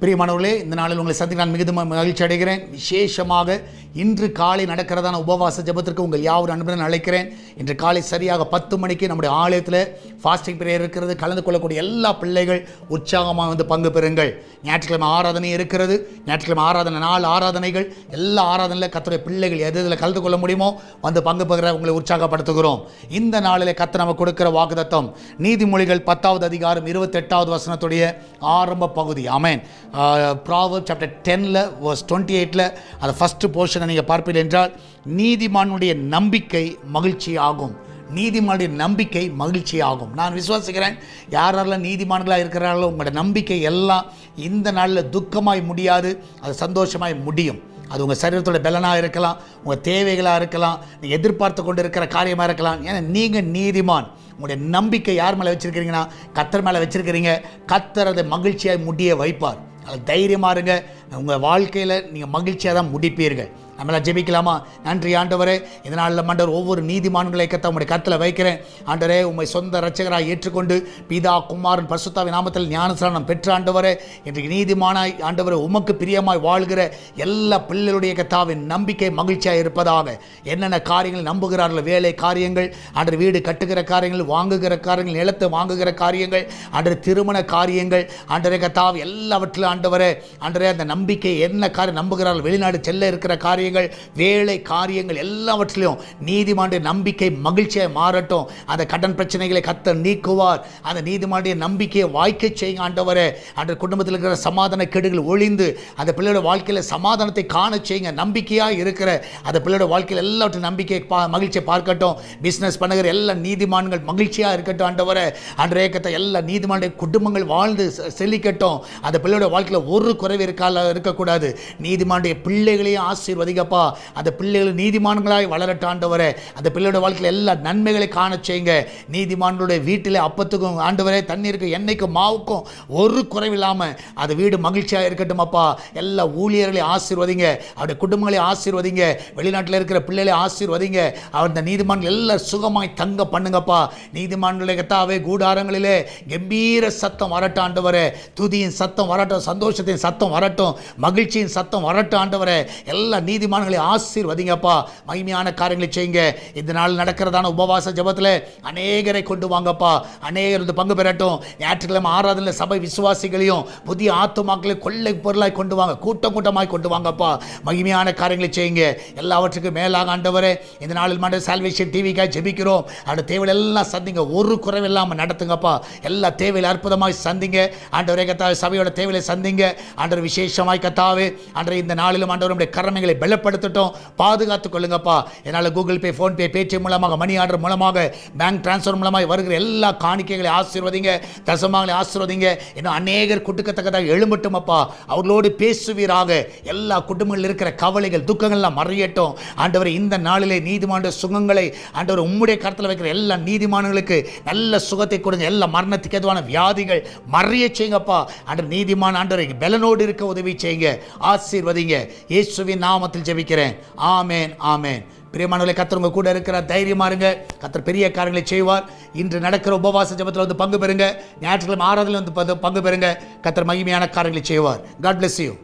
பிரியமானவர்களே, இந்த நாளில் உங்களை சந்திக்க நான் மிகுந்த மகிழ்ச்சி அடைகிறேன். விசேஷமாக இன்று காலை நடக்கிறதான உபவாச ஜெபத்திற்கு உங்கள் யாவரும் அன்புடன் அழைக்கிறேன். இன்று காலை சரியாக 10 மணிக்கு நம்முடைய ஆலயத்தில் ஃபாஸ்டிங் பிரேயர் இருக்கிறது. கலந்து கொள்ளக்கூடிய எல்லா பிள்ளைகள் உற்சாகமாக வந்து பங்கு பெறுங்கள். ஞாயிற்றுக்கிழமை ஆராதனை இருக்கிறது. ஞாயிற்றுக்கிழமை ஆராதனை 4 ஆராதனைகள். எல்லா ஆராதனையில் கர்த்தருடைய பிள்ளைகள் எதில் கலந்து கொள்ள முடியுமோ வந்து பங்கு பெறுகிற உங்களை உற்சாகப்படுத்துகிறோம். இந்த நாளில் கர்த்தர் நமக்கு கொடுக்கிற வாக்குத்தத்தம் நீதிமொழிகள் 10வது அதிகாரம் 28வது வசனத்துடைய ஆரம்ப பகுதி. ஆமென். Proverbs chapter 10 verse 28 அந்த ஃபர்ஸ்ட் போர்ஷனை நீங்கள் பார்ப்பீர்கள் என்றால், நீதிமானுடைய நம்பிக்கை மகிழ்ச்சி ஆகும். நீதிமானுடைய நம்பிக்கை மகிழ்ச்சி ஆகும். நான் விசுவாசிக்கிறேன், யாரெல்லாம் நீதிமான்களாக இருக்கிறார்களோ உங்களோட நம்பிக்கை எல்லாம் இந்த நாளில் துக்கமாய் முடியாது, அது சந்தோஷமாய் முடியும். அது உங்கள் சரீரத்தோட பலனாக இருக்கலாம், உங்கள் தேவைகளாக இருக்கலாம், நீங்கள் எதிர்பார்த்து கொண்டு இருக்கிற காரியமாக இருக்கலாம். ஏன்னா நீங்கள் நீதிமான். உங்களுடைய நம்பிக்கை யார் மேலே வச்சுருக்கிறீங்கன்னா கர்த்தர் மேலே வச்சுருக்கிறீங்க. கர்த்தர் அதை மகிழ்ச்சியாக முடிய வைப்பார். அது தைரியமாக இருங்க. உங்கள் வாழ்க்கையில் நீங்கள் மகிழ்ச்சியாக தான் முடிப்பீர்கள். நம்மளாம் ஜெபிக்கலாமா? நன்றி ஆண்டவரே, இதனால் ஆண்டவர் ஒவ்வொரு நீதிமான்களை கத்த உங்களுடைய கருத்தில் வைக்கிறேன். ஆண்டவரே, உம்மை சொந்த இரட்சகராக ஏற்றுக்கொண்டு பிதா குமாரன் பரிசுத்தாவின் நாமத்தில் ஞானஸ்நானம் பெற்ற ஆண்டவரே, இன்றைக்கு நீதிமானாய் ஆண்டவரே உமக்கு பிரியமாய் வாழ்கிற எல்லா பிள்ளைகளுடைய கத்தாவின் நம்பிக்கை மகிழ்ச்சியாக இருப்பதாக. என்னென்ன காரியங்கள் நம்புகிறார்கள், வேலை காரியங்கள், ஆண்டவர் வீடு கட்டுகிற காரியங்கள், வாங்குகிற காரியங்கள், நிலத்தை வாங்குகிற காரியங்கள், ஆண்டவர் திருமண காரியங்கள், ஆண்டவரே கத்தாவை எல்லாவற்றிலும் ஆண்டவரே அந்த நம்பிக்கை என்ன காரியம் நம்புகிறார்கள், வெளிநாடு செல்ல இருக்கிற காரியங்கள், வேலை காரியங்கள் எல்லாவற்றிலும் நீதிமானுடைய நம்பிக்கை மகிழ்ச்சியாக மாறட்டும். அந்த கடன் பிரச்சனைகளை கர்த்தர் நீக்குவார். அந்த நீதிமானுடைய நம்பிக்கையை வாய்க்க செய்யுங்க ஆண்டவரே. அந்த குடும்பத்தில் இருக்கிற சமாதான கெடுகள் ஒழிந்து அந்த பிள்ளையோட வாழ்க்கையில் சமாதானத்தை காண செய்யுங்க. நம்பிக்கையாக இருக்கிற அந்த பிள்ளையோட வாழ்க்கையில் எல்லாவற்றையும் நம்பிக்கை மகிழ்ச்சியை பார்க்கட்டும். பிஸ்னஸ் பண்ணுகிற எல்லா நீதிமான்கள் மகிழ்ச்சியாக இருக்கட்டும் ஆண்டவரே. அன்றைய கத்த எல்லா நீதிமானுடைய குடும்பங்கள் வாழ்ந்து செழிக்கட்டும். அந்த பிள்ளையோட வாழ்க்கையில் ஒரு குறைவு இருக்கக்கூடாது. நீதிமானுடைய பிள்ளைகளையும் ஆசீர்வதிங்கப்பா. அந்த பிள்ளைகள் நீதிமான்களாய் வளரட்டும் ஆண்டவரே. அந்த பிள்ளையோட வாழ்க்கையில் எல்லா நன்மைகளை காண செய்யுங்க. நீதிமான்களுடைய வீட்டில் அப்பத்துக்கும் ஆண்டவரே தண்ணீருக்கும் எண்ணெய்க்கும் மாவுக்கும் ஒரு குறைவில்லாமல் அது வீடு மகிழ்ச்சியாக இருக்கட்டும் அப்பா. எல்லா ஊழியர்களையும் ஆசீர்வதிங்க. அவருடைய குடும்பங்களை ஆசீர்வதிங்க. வெளிநாட்டில் இருக்கிற பிள்ளைகளை ஆசீர்வதிங்க. அந்த நீதிமான்கள் எல்லாம் சுகமாய் தங்க பண்ணுங்கப்பா. நீதிமான்களை கத்தாவே கூடாரங்களிலே கம்பீர சத்தம் வரட்டும் ஆண்டவரே. துதியின் சத்தம் வரட்டும், சந்தோஷத்தின் சத்தம் வரட்டும், மகிழ்ச்சியின் சத்தம் வரட்டும் ஆண்டவரே. எல்லா நீதிமான்களை ஆசீர்வதிங்கப்பா. மகிமையான காரியங்களை செய்யுங்க. இந்த நாள் நடக்கிறதான உபவாச ஜெபத்தில் அநேகரை கொண்டு வாங்கப்பா. அநேகர் வந்து பங்கு பெறட்டும். ஞாயிற்றுக்கிழமை ஆராதனையில் சபை விசுவாசிகளையும் புதிய ஆத்துமாக்களை கொள்ளை பொருளாய் கொண்டு வாங்க. கூட்டம் கூட்டமாய் கொண்டு வாங்கப்பா. மகிமையான காரியங்களை செய்யுங்க. எல்லாவற்றுக்கும் மேலாக ஆண்டவரே, இந்த நாளில் மட்டும் சால்வேஷன் டிவிக்காக ஜெபிக்கிறோம். அந்த தேவையில் எல்லாம் சந்திங்க. ஒரு குறைவு இல்லாமல் நடத்துங்கப்பா. எல்லா தேவையில் அற்புதமாய் சந்திங்க ஆண்டவரே. கத்தாவே சபையோட தேவையை சந்திங்க ஆண்டவர். விசேஷமாய் கத்தாவே ஆண்டவரே, இந்த நாளிலும் ஆண்டவருடைய கரமைகளை பலப்படுத்தட்டும், பாதுகாத்துக் கொள்ளுங்கப்பா. என்னால் கூகுள் பே, ஃபோன்பே, பேடிஎம் மூலமாக, மணி ஆர்டர் மூலமாக, பேங்க் டிரான்ஸ்ஃபர் மூலமாக வருகிற எல்லா காணிக்கைகளை ஆசீர்வதிங்க. தசமாகளை ஆசீர்வதிங்க. இன்னும் அநேகர் குட்டுக்கத்தக்கதாக எழும்பட்டும் அப்பா. அவர்களோடு பேசுவீராக. எல்லா குடும்பங்களில் இருக்கிற கவலைகள் துக்கங்கள்லாம் மறையட்டும் ஆண்டவரை. இந்த நாளிலே நீதிமான சுகங்களை ஆண்டவர் உம்முடைய கருத்தில் வைக்கிற எல்லா நீதிமான்களுக்கு நல்ல சுகத்தை கொடுங்க. எல்லா மரணத்துக்கு எதுவான வியாதிகள் மறைய செய்யுங்கப்பா ஆண்டவர். நீதிமான ஆண்டவரை பலனோடு இருக்க உதவி செய்யுங்க. ஆசீர்வதிங்க. இயேசுவின் நாமத்தில் ஜெபிக்கிறேன். ஆமேன், ஆமேன். பிரியமானவர்களே, கர்த்தர் உங்க கூட இருக்கிறார். தைரியமா இருங்க. கர்த்தர் பெரிய காரியங்களை செய்வார். இன்று நடக்கிற உபவாச ஜெபத்தில் வந்து பங்கு பெறுங்க. ஞாயிற்றுக்கிழமை ஆராதனையில் வந்து பங்கு பெறுங்க. கர்த்தர் மகிமையான காரியங்களை செய்வார். God bless you.